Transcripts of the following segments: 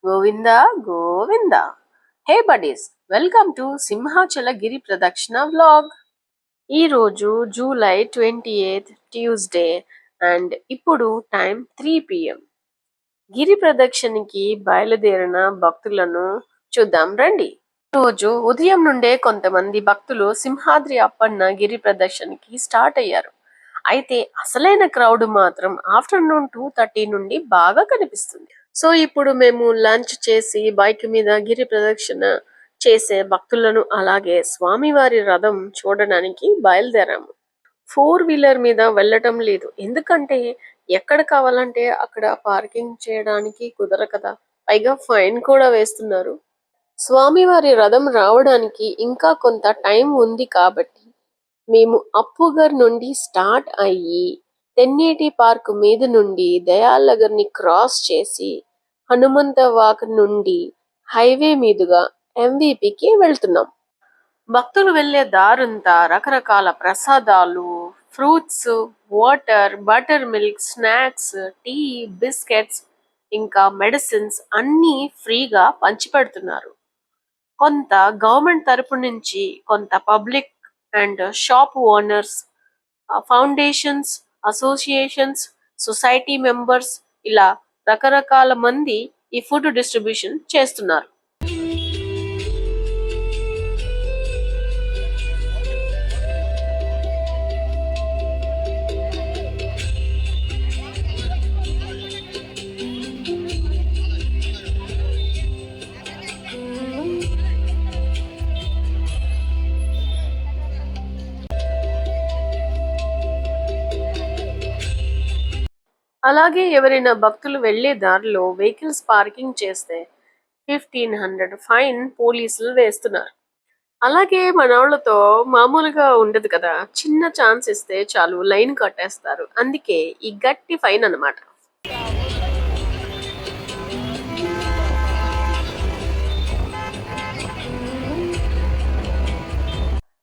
గోవింద గోవింద. Hey buddies, welcome to Simhachala గిరి ప్రదక్షిణ వ్లాగ్. ఈరోజు జూలై 28 ట్యూస్డే అండ్ ఇప్పుడు టైం 3 PM. గిరి ప్రదక్షిణకి బయలుదేరిన భక్తులను చూద్దాం రండి. రోజు ఉదయం నుండే కొంతమంది భక్తులు సింహాద్రి అప్పన్న గిరి ప్రదక్షిణకి స్టార్ట్ అయ్యారు. అయితే అసలైన క్రౌడ్ మాత్రం ఆఫ్టర్నూన్ 2:30 నుండి బాగా కనిపిస్తుంది. సో ఇప్పుడు మేము లంచ్ చేసి బైక్ మీద గిరి ప్రదక్షిణ చేసే భక్తులను అలాగే స్వామివారి రథం చూడడానికి బయలుదేరాము. 4 వీలర్ మీద వెళ్ళటం లేదు, ఎందుకంటే ఎక్కడ కావాలంటే అక్కడ పార్కింగ్ చేయడానికి కుదర కదా, పైగా ఫైన్ కూడా వేస్తున్నారు. స్వామివారి రథం రావడానికి ఇంకా కొంత టైం ఉంది కాబట్టి మేము అప్పుగర్ నుండి స్టార్ట్ అయ్యి తెన్నేటి పార్క్ మీద నుండి దయాల్ నగర్ ని క్రాస్ చేసి హనుమంతవాక్ నుండి హైవే మీదుగా ఎంవిపికి వెళ్తున్నాం. భక్తులు వెళ్లే దారంతా రకరకాల ప్రసాదాలు, fruits, water, butter milk, snacks, tea, biscuits ఇంకా మెడిసిన్స్ అన్నీ ఫ్రీగా పంచిపెడుతున్నారు. కొంత గవర్నమెంట్ తరపు నుంచి, కొంత public and shop owners, foundations, associations, society members ఇలా రకరకాల మంది ఈ ఫుడ్ డిస్ట్రిబ్యూషన్ చేస్తున్నారు. అలాగే ఎవరైనా భక్తులు వెళ్లే దారిలో వెహికల్స్ పార్కింగ్ చేస్తే 1500 ఫైన్ పోలీసులు వేస్తున్నారు. అలాగే మనోళ్ళతో మామూలుగా ఉండదు కదా, చిన్న ఛాన్స్ ఇస్తే చాలు లైన్ కట్టేస్తారు. అందుకే ఈ గట్టి ఫైన్ అన్నమాట.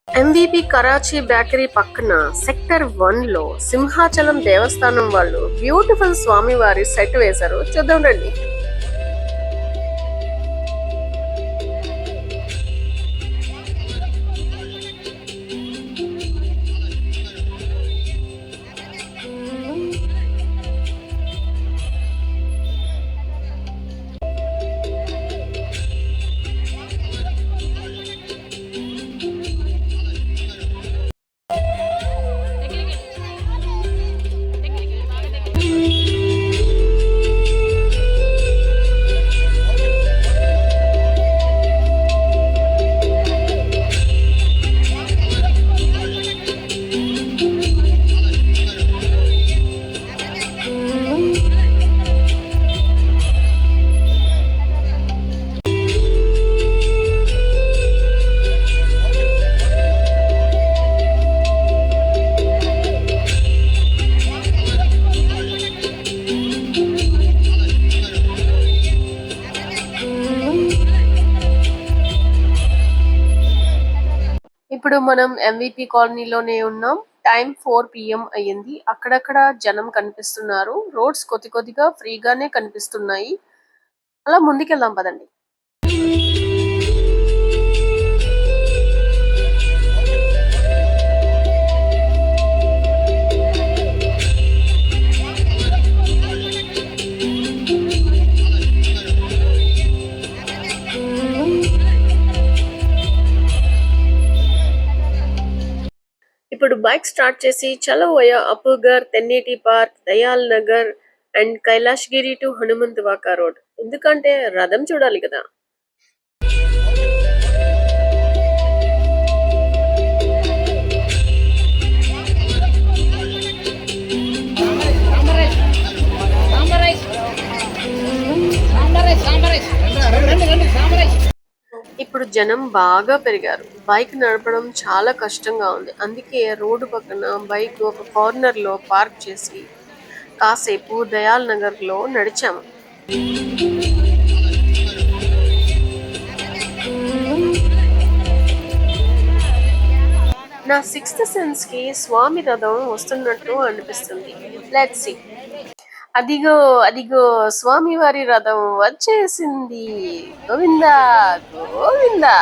ఎంవిపి కరాచీ బేకరీ పక్కన సెక్టర్ 1 లో సింహాచలం దేవస్థానం వాళ్ళు బ్యూటిఫుల్ స్వామివారి సెట్ వేశారు, చూద్దాం రండి. ఇప్పుడు మనం ఎంవిపి కాలనీలోనే ఉన్నాం. టైం 4 PM అయ్యింది. అక్కడక్కడ జనం కనిపిస్తున్నారు. రోడ్స్ కొద్దిగా ఫ్రీగానే కనిపిస్తున్నాయి. అలా ముందుకెళ్దాం పదండి. ఇప్పుడు బైక్ స్టార్ట్ చేసి చలో via Appughar, Tenneti park, Dayal Nagar and Kailash Giri to Hanumanthavaka road, ఎందుకంటే రథం చూడాలి కదా. ఇప్పుడు జనం బాగా పెరిగారు. బైక్ నడపడం చాలా కష్టంగా ఉంది. అందుకే రోడ్డు పక్కన బైక్ ఒక కార్నర్ లో పార్క్ చేసి కాసేపు దయాల్ నగర్ లో నడిచాము. నా 6th సెన్స్ కి స్వామి రథం వస్తున్నట్టు అనిపిస్తుంది. Let's see. అదిగో అదిగో స్వామివారి రథం వచ్చేసింది. గోవిందా గోవిందా.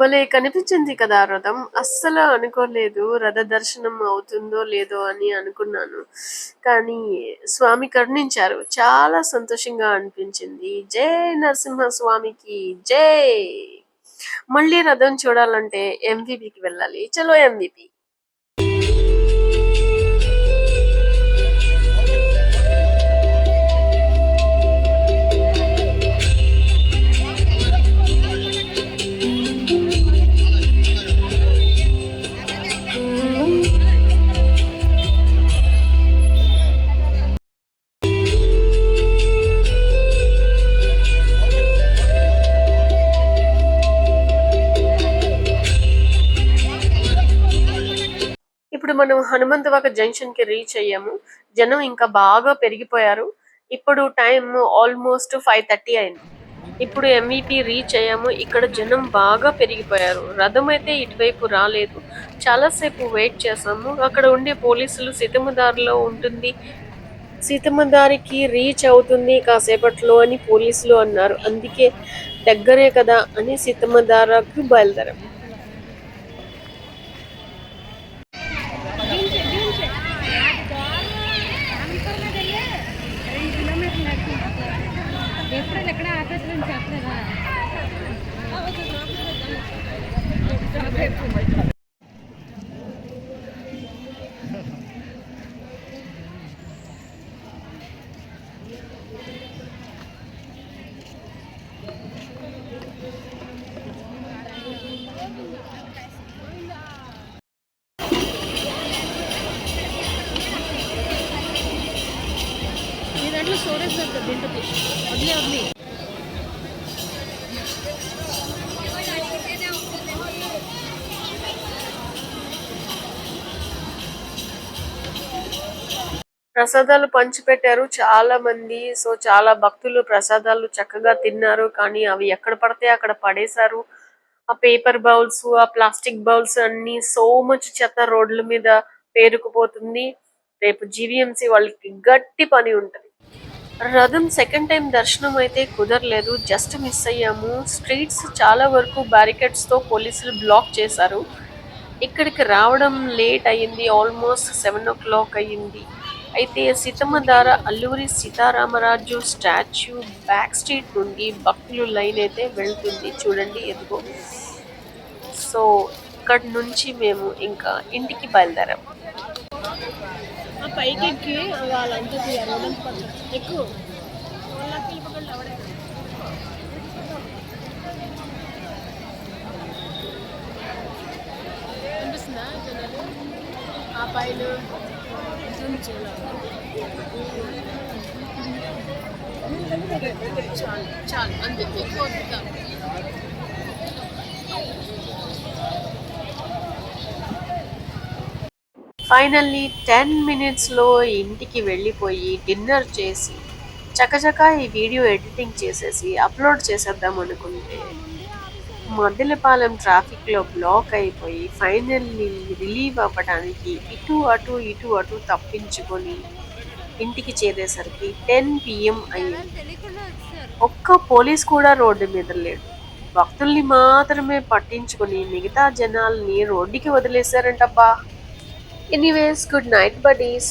భలే కనిపించింది కదా రథం. అస్సలు అనుకోలేదు రథ దర్శనం అవుతుందో లేదో అని అనుకున్నాను. కానీ స్వామి కరుణించారు. చాలా సంతోషంగా అనిపించింది. జై నరసింహ స్వామికి జై. మళ్ళీ రథం చూడాలంటే ఎంవిపికి వెళ్ళాలి. చలో ఎంవిపి. ఇప్పుడు మనం హనుమంతవాక జంక్షన్ కి రీచ్ అయ్యాము. జనం ఇంకా బాగా పెరిగిపోయారు. ఇప్పుడు టైం ఆల్మోస్ట్ 5:30 అయింది. ఇప్పుడు ఎంవిపి రీచ్ అయ్యాము. ఇక్కడ జనం బాగా పెరిగిపోయారు. రథం అయితే ఇటువైపు రాలేదు. చాలాసేపు వెయిట్ చేసాము. అక్కడ ఉండే పోలీసులు సీతమ్మదారిలో ఉంటుంది, సీతమ్మదారికి రీచ్ అవుతుంది కాసేపట్లో అని పోలీసులు అన్నారు. అందుకే దగ్గరే కదా అని సీతమ్మదారకు బయలుదేరాం. ఎక్కడ ఆఫీస్ నుంచి చెప్పలేదా? ఈ దాంట్లో స్టోరేజ్ దొరుకుతుంది. దీంట్లో వదిలే వదిలే ప్రసాదాలు పంచిపెట్టారు చాలా మంది. సో చాలా భక్తులు ప్రసాదాలు చక్కగా తిన్నారు. కానీ అవి ఎక్కడ పడితే అక్కడ పడేశారు. ఆ పేపర్ బౌల్స్, ఆ ప్లాస్టిక్ బౌల్స్ అన్ని సో మచ్ చెత్త రోడ్ల మీద పేరుకుపోతుంది. రేపు జీవీఎంసీ వాళ్ళకి గట్టి పని ఉంటది. రథం సెకండ్ టైం దర్శనం అయితే కుదరలేదు. జస్ట్ మిస్ అయ్యాము. స్ట్రీట్స్ చాలా వరకు బ్యారికేడ్స్ తో పోలీసులు బ్లాక్ చేశారు. ఇక్కడికి రావడం లేట్ అయ్యింది. ఆల్మోస్ట్ 7 o'clock అయ్యింది. అయితే Seethammadhara Alluri Sitaramaraju statue back street నుండి భక్తులు లైన్ అయితే వెళ్తుంది. చూడండి ఎదుగో. సో ఇక్కడ నుంచి మేము ఇంకా ఇంటికి బయలుదేరాం. పైకి ఎక్కి వాళ్ళంతా ఎక్కువ అనిపిస్తుందా జనాలు ఆ పైలు చాలు చాలు అంతే ఎక్కువ ఫైనల్లీ 10 minutesలో ఇంటికి వెళ్ళిపోయి డిన్నర్ చేసి చకచకా ఈ వీడియో ఎడిటింగ్ చేసేసి అప్లోడ్ చేసేద్దాం అనుకుంటే మద్దెలపాలెం ట్రాఫిక్లో బ్లాక్ అయిపోయి ఫైనల్లీ రిలీవ్ అవ్వడానికి ఇటు అటు తప్పించుకొని ఇంటికి చేరేసరికి 10 PM అయ్యింది. ఒక్క పోలీస్ కూడా రోడ్డు మీద లేడు. భక్తుల్ని మాత్రమే పట్టించుకొని మిగతా జనాల్ని రోడ్డుకి వదిలేశారంటబ్బా. Anyways, good night buddies.